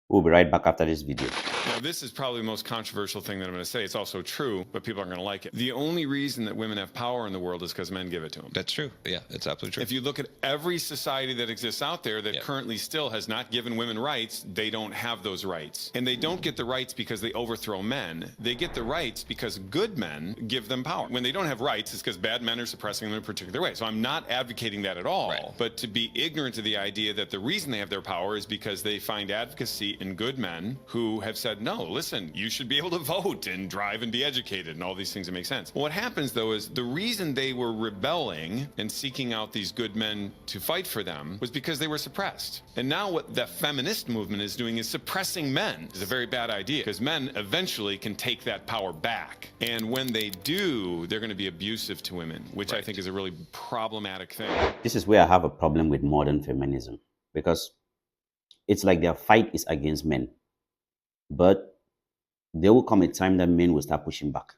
We'll be right back after this video. Now, this is probably the most controversial thing that I'm going to say. It's also true, but people aren't going to like it. The only reason that women have power in the world is because men give it to them. That's true. Yeah, it's absolutely true. If you look at every society that exists out there that currently still has not given women rights, they don't have those rights. And they don't get the rights because they overthrow men. They get the rights because good men give them power. When they don't have rights, it's because bad men are suppressing them in a particular way. So I'm not advocating that at all. Right. But to be ignorant of the idea that the reason they have their power is because they find advocacy in good men who have said, no, listen, you should be able to vote and drive and be educated and all these things that make sense. What happens, though, is the reason they were rebelling and seeking out these good men to fight for them was because they were suppressed. And now what the feminist movement is doing is suppressing men. It's a very bad idea because men eventually can take that power back. And when they do, they're going to be abusive to women, which I think is a really problematic thing. This is where I have a problem with modern feminism, because it's like their fight is against men. But there will come a time that men will start pushing back.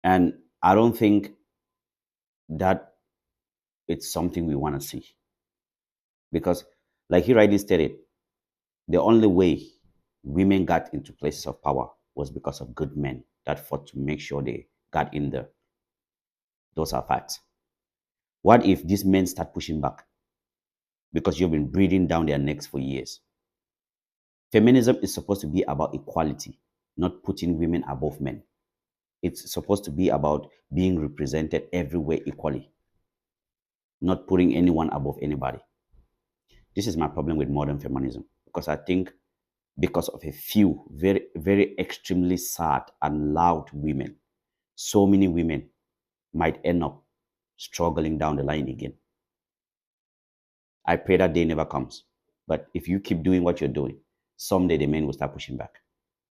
And I don't think that it's something we want to see. Because, like he rightly stated, the only way women got into places of power was because of good men that fought to make sure they got in there. Those are facts. What if these men start pushing back? Because you've been breathing down their necks for years. Feminism is supposed to be about equality, not putting women above men. It's supposed to be about being represented everywhere equally, not putting anyone above anybody. This is my problem with modern feminism, because I think because of a few very, very extremely sad and loud women, so many women might end up struggling down the line again. I pray that day never comes. But if you keep doing what you're doing, someday the men will start pushing back.